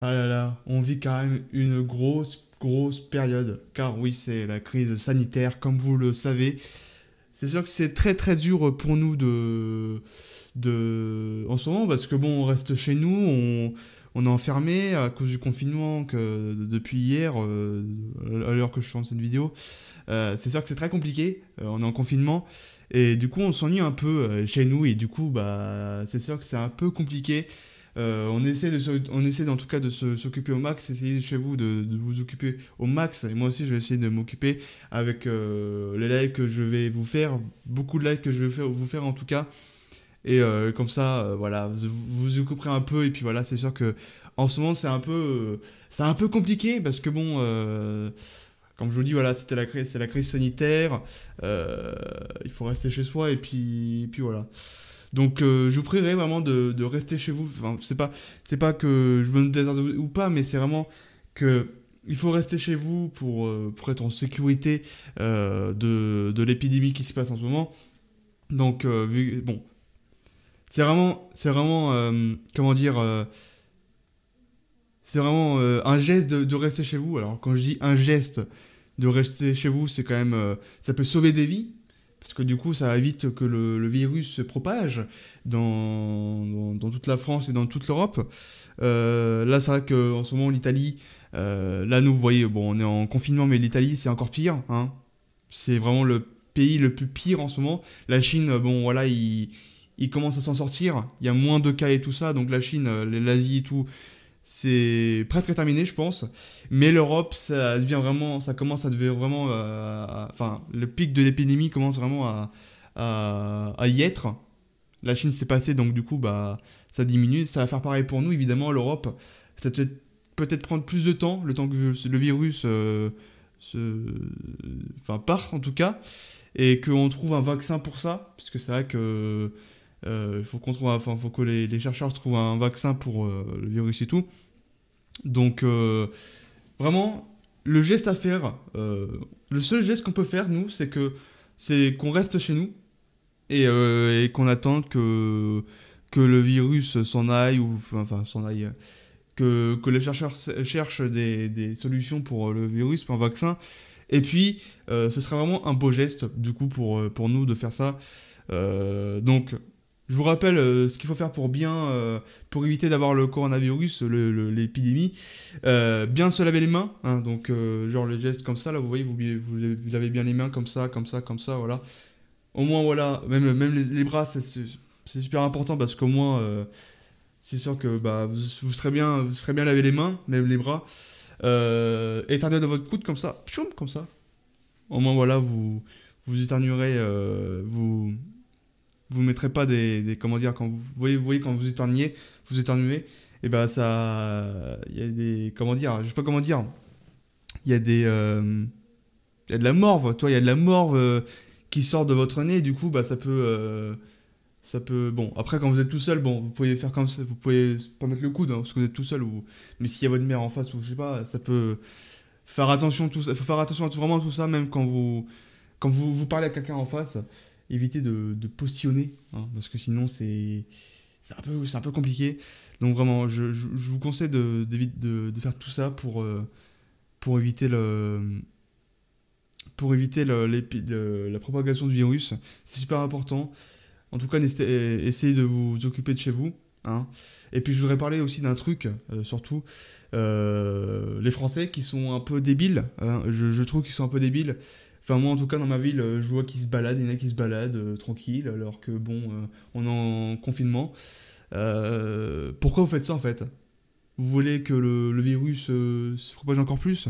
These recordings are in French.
Ah là là, on vit quand même une grosse période, car oui, c'est la crise sanitaire, comme vous le savez. C'est sûr que c'est très dur pour nous en ce moment, parce que bon, on reste chez nous, on est enfermé à cause du confinement depuis hier, à l'heure que je suis en cette vidéo. C'est sûr que c'est très compliqué, on est en confinement, et du coup on s'ennuie un peu chez nous, et du coup bah c'est sûr que c'est un peu compliqué. On essaie en tout cas de s'occuper au max, essayez chez vous de vous occuper au max, et moi aussi je vais essayer de m'occuper avec les lives que je vais vous faire, beaucoup de lives que je vais vous faire en tout cas, et comme ça, voilà, vous occuperez un peu, et puis voilà, c'est sûr que en ce moment c'est un peu compliqué, parce que bon, comme je vous dis, voilà, c'est la crise sanitaire, euh, il faut rester chez soi, et puis voilà. Donc je vous prierai vraiment de rester chez vous. Enfin, c'est pas que je veux me désordonner ou pas, mais c'est vraiment que il faut rester chez vous pour être en sécurité de l'épidémie qui se passe en ce moment. Donc bon, c'est vraiment comment dire, c'est vraiment un geste de rester chez vous. Alors quand je dis un geste de rester chez vous, c'est quand même ça peut sauver des vies, parce que du coup ça évite que le virus se propage dans toute la France et dans toute l'Europe. Là c'est vrai qu'en ce moment l'Italie, là nous vous voyez, bon on est en confinement, mais l'Italie c'est encore pire, hein. C'est vraiment le pays le plus pire en ce moment. La Chine, bon voilà, il commence à s'en sortir, il y a moins de cas et tout ça, donc la Chine, l'Asie et tout, c'est presque terminé, je pense. Mais l'Europe, ça commence à devenir vraiment, enfin, le pic de l'épidémie commence vraiment à y être. La Chine s'est passée, donc du coup, bah, ça diminue. Ça va faire pareil pour nous, évidemment, l'Europe. Ça peut peut-être prendre plus de temps, le temps que le virus enfin, part en tout cas, et qu'on trouve un vaccin pour ça, parce que c'est vrai que faut qu'on trouve, enfin, faut que les chercheurs trouvent un vaccin pour le virus et tout. Donc, vraiment, le geste à faire, le seul geste qu'on peut faire, nous, c'est qu'on reste chez nous et qu'on attende que le virus s'en aille, ou enfin s'en aille, que les chercheurs cherchent des solutions pour le virus, pour un vaccin. Et puis, ce serait vraiment un beau geste, du coup, pour nous de faire ça. Donc, je vous rappelle ce qu'il faut faire pour éviter d'avoir le coronavirus, l'épidémie. Bien se laver les mains, hein, donc genre les gestes comme ça, là, vous voyez, vous lavez bien les mains comme ça, voilà. Au moins, voilà, même les bras, c'est super important, parce qu'au moins, c'est sûr que bah, vous serez bien lavé les mains, même les bras. Éternuez de votre coude comme ça, choum, comme ça. Au moins, voilà, vous éternuerez, vous mettrez pas comment dire, quand vous voyez quand vous éternuez, et ben ça, il y a des, comment dire, je sais pas comment dire, il y a il y a de la morve, toi, il y a de la morve qui sort de votre nez, et du coup, bah ça peut, bon, après quand vous êtes tout seul, bon, vous pouvez faire comme ça, vous pouvez pas mettre le coude, hein, parce que vous êtes tout seul, mais s'il y a votre mère en face, ou je sais pas, ça peut faire attention, tout ça, faut faire attention à vraiment tout ça, même quand vous parlez à quelqu'un en face, évitez de postillonner, hein, parce que sinon c'est un peu compliqué. Donc vraiment, je vous conseille de faire tout ça pour éviter la propagation du virus. C'est super important. En tout cas, essayez de vous occuper de chez vous, hein. Et puis je voudrais parler aussi d'un truc, surtout les Français qui sont un peu débiles, hein. Je trouve qu'ils sont un peu débiles. Enfin, moi, en tout cas, dans ma ville, je vois qu'ils se baladent, il y en a qui se baladent tranquille, alors que bon, on est en confinement. Pourquoi vous faites ça en fait? Vous voulez que le virus se propage encore plus?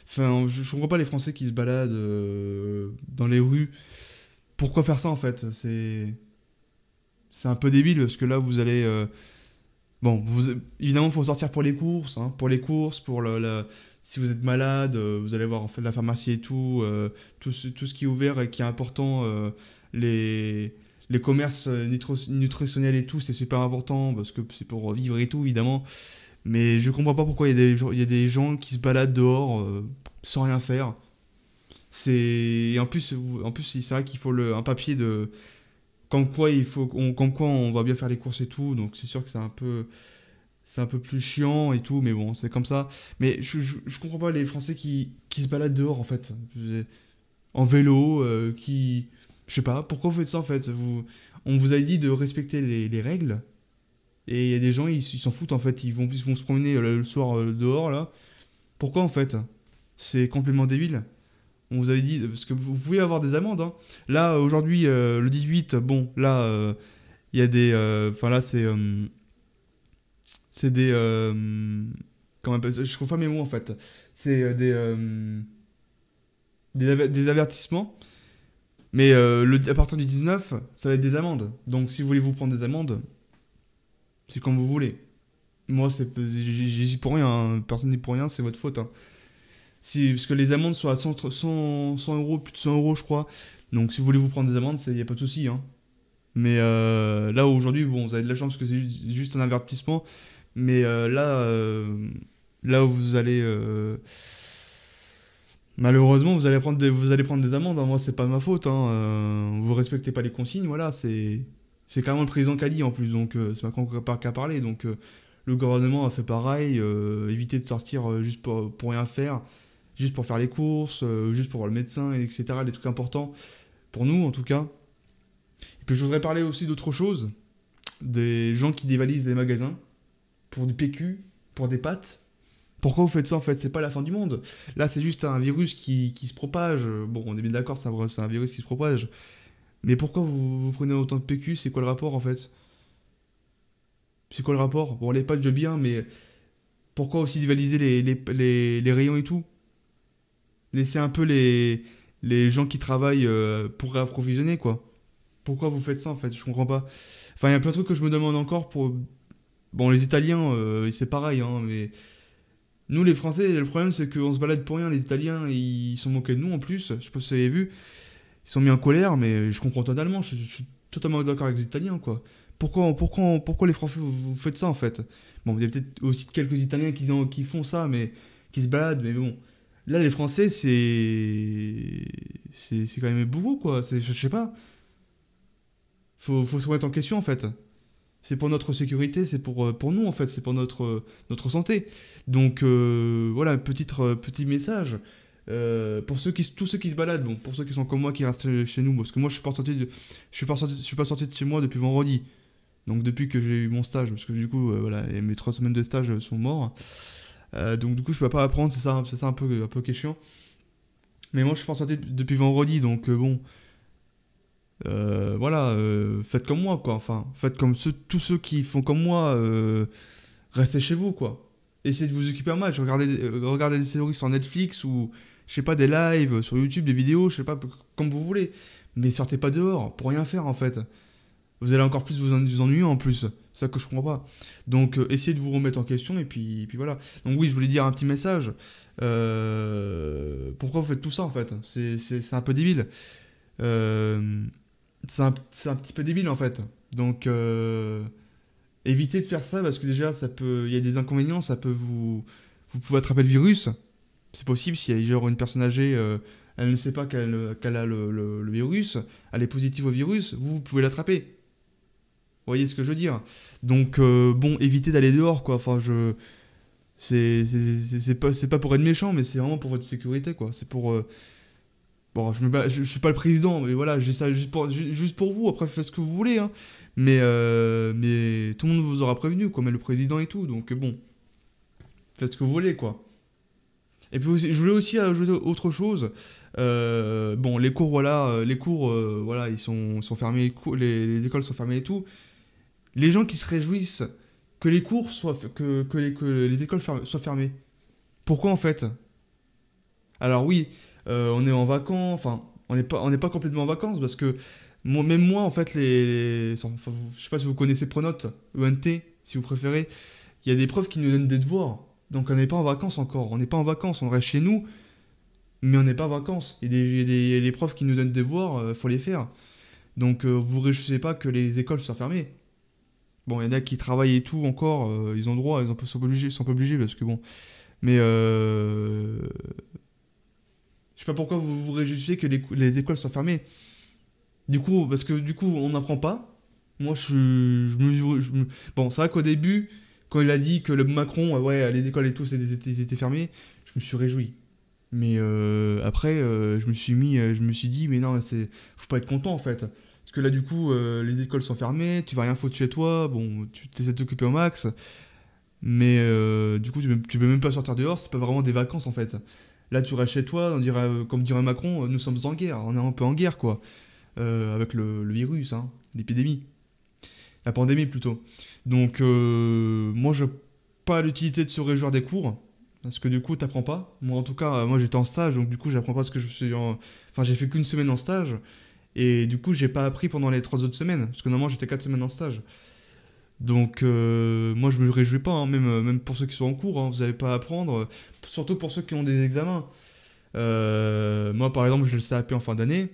Enfin, je comprends pas les Français qui se baladent dans les rues. Pourquoi faire ça en fait? C'est un peu débile, parce que là, vous allez. Bon, évidemment, il faut sortir pour les courses, hein, pour les courses, si vous êtes malade, vous allez voir en fait la pharmacie et tout, tout ce qui est ouvert et qui est important, les, les commerces nutritionnels et tout, c'est super important, parce que c'est pour vivre et tout, évidemment. Mais je comprends pas pourquoi il y a des gens qui se baladent dehors sans rien faire. Et en plus c'est vrai qu'il faut un papier comme quoi comme quoi on va bien faire les courses et tout, donc c'est sûr que c'est un peu. c'est un peu plus chiant et tout, mais bon, c'est comme ça. Mais je comprends pas les Français qui se baladent dehors, en fait. En vélo, qui... Je sais pas, pourquoi vous faites ça, en fait? On vous a dit de respecter les règles, et il y a des gens, ils s'en foutent, en fait. Ils vont se promener le soir dehors, là. Pourquoi, en fait? C'est complètement débile. On vous avait dit, parce que vous pouvez avoir des amendes, hein. Là, aujourd'hui, le 18, bon, là, il y a des... Enfin, là, c'est des... comment on appelle ça, je trouve pas mes mots, en fait. C'est des avertissements. Mais à partir du 19, ça va être des amendes. Donc, si vous voulez vous prendre des amendes, c'est comme vous voulez. Moi, j'y pour rien, hein. Personne n'est pour rien, c'est votre faute, hein. Parce que les amendes sont à 100 euros, plus de 100 euros, je crois. Donc, si vous voulez vous prendre des amendes, il n'y a pas de souci, hein. Mais là, aujourd'hui, bon, vous avez de la chance parce que c'est juste un avertissement. Mais là où vous allez. Malheureusement, vous allez prendre des amendes, hein. Moi, c'est pas ma faute, hein. Vous respectez pas les consignes, voilà. C'est carrément le président qui a dit en plus. Donc, c'est pas qu'à parler. Donc, le gouvernement a fait pareil. Éviter de sortir juste pour rien faire. Juste pour faire les courses, juste pour voir le médecin, etc. Les trucs importants. Pour nous, en tout cas. Et puis je voudrais parler aussi d'autre chose, des gens qui dévalisent les magasins pour du PQ, pour des pâtes. Pourquoi vous faites ça en fait? C'est pas la fin du monde. Là, c'est juste un virus qui se propage. Bon, on est bien d'accord, c'est un virus qui se propage. Mais pourquoi vous prenez autant de PQ? C'est quoi le rapport en fait? C'est quoi le rapport? Bon, les pâtes, je veux bien, mais pourquoi aussi dévaliser les rayons et tout? Laissez un peu les gens qui travaillent pour réapprovisionner, quoi. Pourquoi vous faites ça en fait? Je comprends pas. Enfin, il y a plein de trucs que je me demande encore pour. Bon, les Italiens, c'est pareil, hein, mais. Nous, les Français, le problème, c'est qu'on se balade pour rien. Les Italiens, ils sont moqués de nous en plus. Je sais pas si vous avez vu. Ils sont mis en colère, mais je comprends totalement. Je suis totalement d'accord avec les Italiens, quoi. Pourquoi les Français, vous faites ça en fait? Bon, il y a peut-être aussi quelques Italiens qui font ça, mais qui se baladent, mais bon. Là, les Français, c'est quand même beaucoup, quoi. Je sais pas. Faut se remettre en question, en fait. C'est pour notre sécurité, c'est pour nous, en fait. C'est pour notre santé. Donc, voilà, petit message. Tous ceux qui se baladent, bon, pour ceux qui sont comme moi, qui restent chez nous, parce que moi, je suis pas sorti de chez moi depuis vendredi. Donc, depuis que j'ai eu mon stage, parce que du coup, voilà, et mes 3 semaines de stage sont morts. Donc, du coup, je peux pas apprendre, c'est ça un peu qui est chiant. Mais moi, je suis pas sorti depuis vendredi, donc bon. Voilà, faites comme moi, quoi. Enfin, faites comme tous ceux qui font comme moi, restez chez vous, quoi. Essayez de vous occuper un match, regardez des séries sur Netflix ou, je sais pas, des lives sur YouTube, des vidéos, je sais pas, comme vous voulez. Mais sortez pas dehors pour rien faire, en fait. Vous allez encore plus vous ennuyer, en plus. C'est ça que je comprends pas. Donc, essayez de vous remettre en question, et puis voilà. Donc, oui, je voulais dire un petit message. Pourquoi vous faites tout ça, en fait? C'est un peu débile. Euh, c'est un petit peu débile en fait. Donc évitez de faire ça parce que déjà il y a des inconvénients, vous pouvez attraper le virus. C'est possible si genre une personne âgée, elle ne sait pas qu'elle a le virus, elle est positive au virus, vous pouvez l'attraper. Vous voyez ce que je veux dire? Donc bon, évitez d'aller dehors quoi. Enfin c'est pas pour être méchant, mais c'est vraiment pour votre sécurité quoi. C'est pour bon, je suis pas le président, mais voilà, j'ai ça juste pour vous. Après, faites ce que vous voulez, hein. Mais tout le monde vous aura prévenu, quoi, mais le président et tout. Donc, bon, faites ce que vous voulez, quoi. Et puis, je voulais aussi ajouter autre chose. Bon, les cours, voilà, voilà, sont fermés, les écoles sont fermées et tout. Les gens qui se réjouissent que les cours soient, que les écoles soient fermées. Pourquoi, en fait? Alors, oui, on est en vacances, enfin, on n'est pas complètement en vacances parce que même moi, en fait, enfin, je sais pas si vous connaissez Pronote, ENT, si vous préférez, il y a des profs qui nous donnent des devoirs. Donc on n'est pas en vacances encore, on n'est pas en vacances, on reste chez nous, mais on n'est pas en vacances. Il y a des profs qui nous donnent des devoirs, faut les faire. Donc vous ne réjouissez pas que les écoles soient fermées. Bon, il y en a qui travaillent et tout encore, ils ont le droit, sont pas obligés parce que bon. Mais je sais pas pourquoi vous vous réjouissez que les écoles soient fermées. Du coup, parce que du coup, on n'apprend pas. Moi, bon, c'est vrai qu'au début, Quand il a dit que le Macron, ouais, les écoles et tout, ils étaient fermés, je me suis réjoui. Mais après, je me suis dit, mais non, faut pas être content en fait. Parce que là, du coup, les écoles sont fermées, tu vas rien foutre chez toi, bon, tu essaies de t'occuper au max, mais du coup, tu peux même pas sortir dehors, c'est pas vraiment des vacances en fait. Là, tu restes chez toi, on dirait, comme dirait Macron, nous sommes en guerre, on est un peu en guerre quoi, avec le virus, hein, l'épidémie, la pandémie plutôt. Donc, moi, je pas l'utilité de se réjouir des cours. Parce que du coup, t'apprends pas. Moi, en tout cas, moi j'étais en stage, donc du coup, j'apprends pas ce que je suis en. Enfin, j'ai fait qu'une semaine en stage. Et du coup, j'ai pas appris pendant les 3 autres semaines. Parce que normalement, j'étais 4 semaines en stage. Donc, moi, je me réjouis pas, hein, même pour ceux qui sont en cours. Hein, vous avez pas à apprendre. Surtout pour ceux qui ont des examens. Moi, par exemple, j'ai le CAP en fin d'année.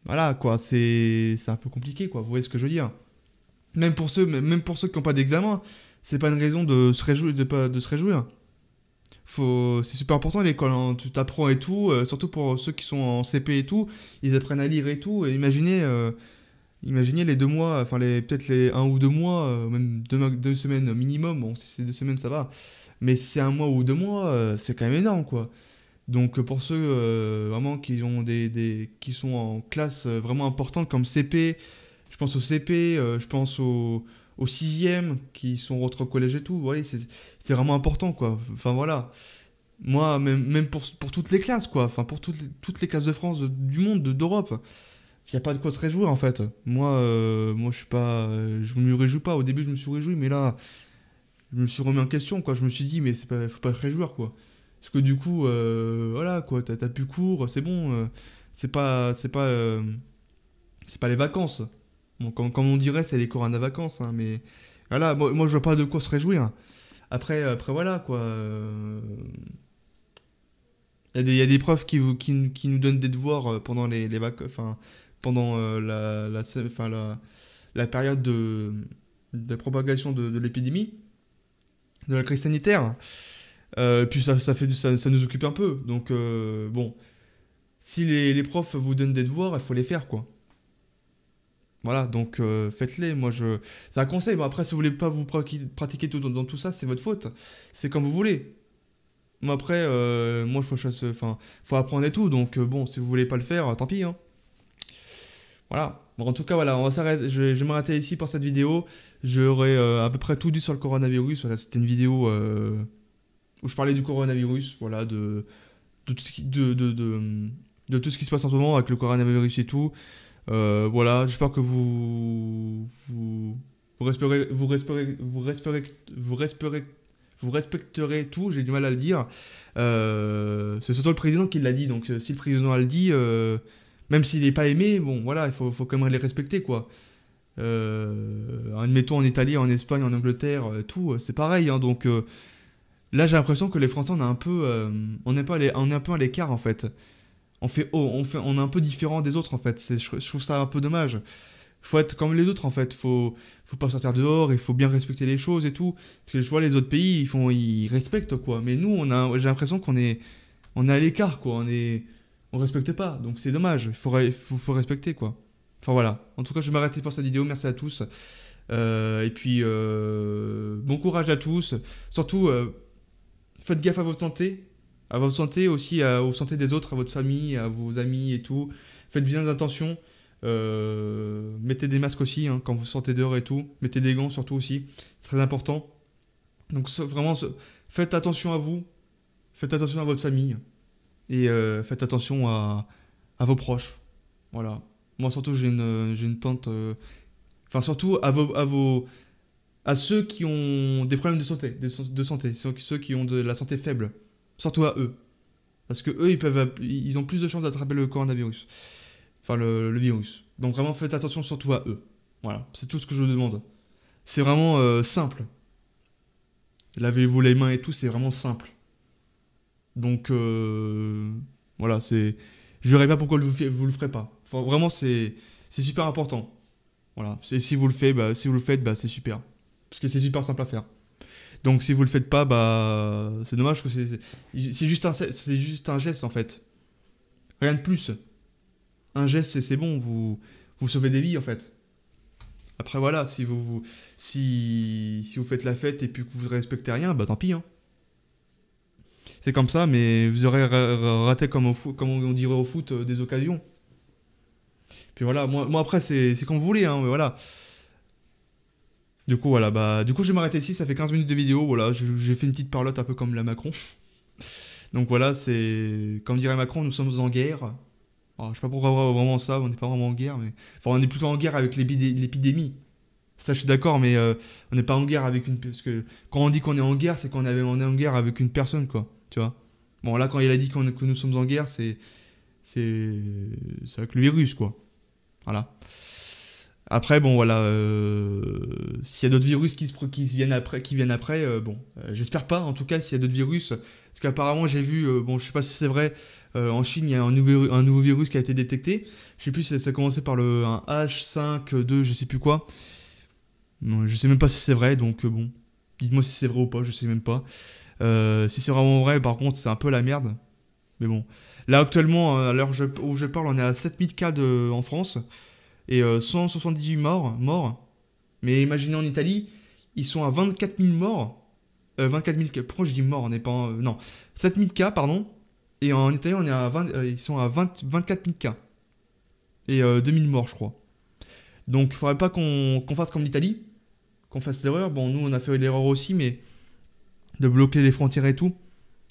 Voilà, quoi, c'est un peu compliqué, quoi. Vous voyez ce que je veux dire? Même pour ceux qui n'ont pas d'examen, c'est pas une raison de se réjouir, de se réjouir. C'est super important l'école, hein. Tu t'apprends et tout, surtout pour ceux qui sont en CP et tout, ils apprennent à lire et tout. Et imaginez les 2 mois, enfin peut-être les 1 ou 2 mois, même 2 semaines minimum. Bon, si c'est 2 semaines, ça va. Mais si c'est 1 mois ou 2 mois, c'est quand même énorme, quoi. Donc pour ceux vraiment qui sont en classe vraiment importante comme CP, je pense au CP, je pense au sixième qui sont rentrés au collège et tout. Vous voyez, c'est vraiment important quoi. Enfin voilà. Moi, même pour toutes les classes quoi. Enfin pour toutes les classes de France, du monde, d'Europe. Il n'y a pas de quoi se réjouir en fait. Moi je suis pas. Je me réjouis pas. Au début je me suis réjoui, mais là, je me suis remis en question quoi. Je me suis dit, mais faut pas se réjouir quoi. Parce que du coup, voilà quoi, t'as plus cours, c'est bon. C'est pas les vacances. Bon, comme on dirait, c'est les corona vacances, hein, mais voilà, moi je vois pas de quoi se réjouir. Après voilà quoi. Il y a des profs qui nous donnent des devoirs pendant les vacances, enfin, pendant la période de propagation de l'épidémie, de la crise sanitaire. Puis ça nous occupe un peu. Donc bon, si les profs vous donnent des devoirs, il faut les faire quoi. Voilà, donc faites-les. C'est un conseil. Bon, après, si vous voulez pas vous pratiquer tout dans tout ça, c'est votre faute. C'est comme vous voulez. Moi, après, moi, faut apprendre et tout. Donc, bon, si vous voulez pas le faire, tant pis. Hein. Voilà. Bon, en tout cas, voilà, on va s'arrêter. Je vais m'arrêter ici pour cette vidéo. J'aurai à peu près tout dit sur le coronavirus. Voilà, c'était une vidéo où je parlais du coronavirus. Voilà, de tout ce de tout ce qui se passe en ce moment avec le coronavirus et tout. Voilà, j'espère que vous respecterez tout, j'ai du mal à le dire. C'est surtout le président qui l'a dit, donc si le président a le dit, même s'il n'est pas aimé, bon voilà, faut quand même les respecter quoi. Admettons en Italie, en Espagne, en Angleterre, tout, c'est pareil, hein, donc là j'ai l'impression que les Français on est un peu, on est un peu à l'écart en fait. On est un peu différent des autres en fait. Je trouve ça un peu dommage. Faut être comme les autres en fait. Faut pas sortir dehors. Il faut bien respecter les choses et tout. Parce que je vois les autres pays, ils respectent quoi. Mais nous, j'ai l'impression on est à l'écart quoi. On respecte pas. Donc c'est dommage. Faut respecter quoi. Enfin voilà. En tout cas, je vais m'arrêter pour cette vidéo. Merci à tous. Et puis bon courage à tous. Surtout, faites gaffe à votre santé aussi, aux santé des autres, à votre famille, à vos amis et tout. Faites bien attention. Mettez des masques aussi hein, quand vous sortez dehors et tout. Mettez des gants surtout aussi. C'est très important. Donc vraiment, faites attention à vous. Faites attention à votre famille. Et faites attention à vos proches. Voilà. Moi surtout, j'ai une tante... Enfin surtout à ceux qui ont des problèmes de santé. Ceux qui ont de la santé faible. Surtout à eux. Parce que eux, ils ont plus de chances d'attraper le coronavirus. Enfin, le virus. Donc vraiment, faites attention surtout à eux. Voilà, c'est tout ce que je vous demande. C'est vraiment simple. Lavez-vous les mains et tout, c'est vraiment simple. Donc, voilà, c'est... Je verrai pas pourquoi vous le ferez pas. Enfin, vraiment, c'est super important. Voilà, si vous le faites, bah, c'est super. Parce que c'est super simple à faire. Donc si vous le faites pas, bah c'est dommage que c'est juste un geste en fait. Rien de plus. Un geste c'est bon, vous sauvez des vies en fait. Après, voilà, si vous faites la fête et puis que vous ne respectez rien, bah tant pis, hein. C'est comme ça, mais vous aurez raté comme, comme on dirait au foot des occasions. Puis voilà, moi après, c'est comme vous voulez, hein, mais voilà. Du coup, voilà, bah, du coup, je vais m'arrêter ici, ça fait 15 minutes de vidéo, voilà, j'ai fait une petite parlotte un peu comme la Macron. Donc voilà, c'est, comme dirait Macron, nous sommes en guerre. Alors, je sais pas pourquoi vraiment ça, on n'est pas vraiment en guerre, mais... Enfin, on est plutôt en guerre avec l'épidémie. Ça, je suis d'accord, mais on n'est pas en guerre avec une... Parce que quand on dit qu'on est en guerre, c'est on est en guerre avec une personne, quoi, tu vois. Bon, là, quand il a dit que nous sommes en guerre, c'est avec le virus, quoi. Voilà. Après, bon, voilà, s'il y a d'autres virus qui viennent après, bon, j'espère pas, en tout cas, s'il y a d'autres virus, parce qu'apparemment, j'ai vu, bon, je sais pas si c'est vrai, en Chine, il y a un nouveau virus qui a été détecté, je sais plus si ça a commencé par un H5, je sais plus quoi, non, je sais même pas si c'est vrai, donc bon, dites-moi si c'est vrai ou pas, je sais même pas. Si c'est vraiment vrai, par contre, c'est un peu la merde, mais bon. Là, actuellement, à l'heure où je parle, on est à 7000 cas en France, et 178 morts. Mais imaginez en Italie, ils sont à 24 000 morts. 24 000 cas. Pourquoi je dis morts? On n'est pas non. 7 000 cas, pardon. Et en Italie, on est à 20, ils sont à 24 000 cas. Et 2000 morts, je crois. Donc, il faudrait pas qu'on fasse comme l'Italie. Qu'on fasse l'erreur. Bon, nous, on a fait l'erreur aussi, mais de bloquer les frontières et tout.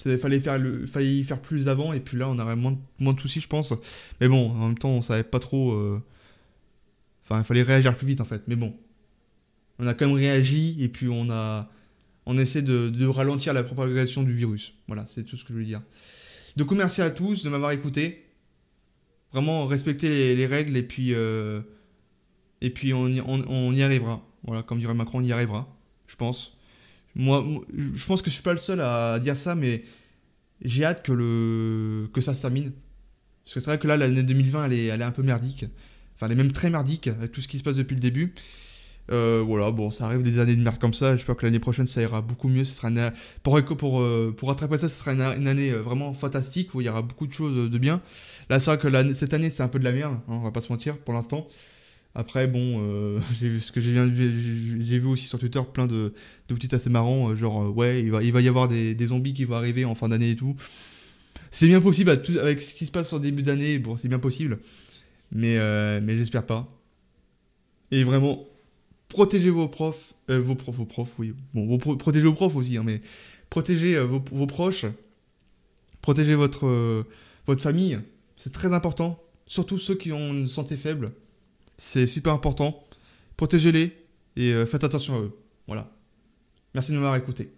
Il fallait y faire plus avant. Et puis là, on aurait moins de soucis, je pense. Mais bon, en même temps, on savait pas trop. Enfin, il fallait réagir plus vite, en fait. Mais bon. On a quand même réagi et puis on essaie de ralentir la propagation du virus. Voilà, c'est tout ce que je voulais dire. Du coup, merci à tous de m'avoir écouté. Vraiment, respectez les règles et puis on y arrivera. Voilà, comme dirait Macron, on y arrivera, je pense. Je pense que je suis pas le seul à dire ça, mais j'ai hâte que ça se termine. Parce que c'est vrai que là, l'année 2020, elle est un peu merdique. Enfin, elle est même très merdique avec tout ce qui se passe depuis le début. Voilà, bon, ça arrive des années de merde comme ça. J'espère que l'année prochaine ça ira beaucoup mieux. Ce sera pour rattraper ça, ce sera une année vraiment fantastique où il y aura beaucoup de choses de bien. Là, c'est vrai que cette année c'est un peu de la merde, hein, on va pas se mentir pour l'instant. Après, bon, j'ai vu ce que j'ai vu aussi sur Twitter plein de petits assez marrants, genre ouais, il va y avoir des zombies qui vont arriver en fin d'année et tout. C'est bien possible avec ce qui se passe en début d'année, bon, c'est bien possible, mais j'espère pas. Et vraiment, protégez vos profs, oui. Bon, protégez vos profs aussi, hein, mais protégez vos proches, protégez votre famille, c'est très important. Surtout ceux qui ont une santé faible, c'est super important. Protégez-les et faites attention à eux. Voilà. Merci de m'avoir écouté.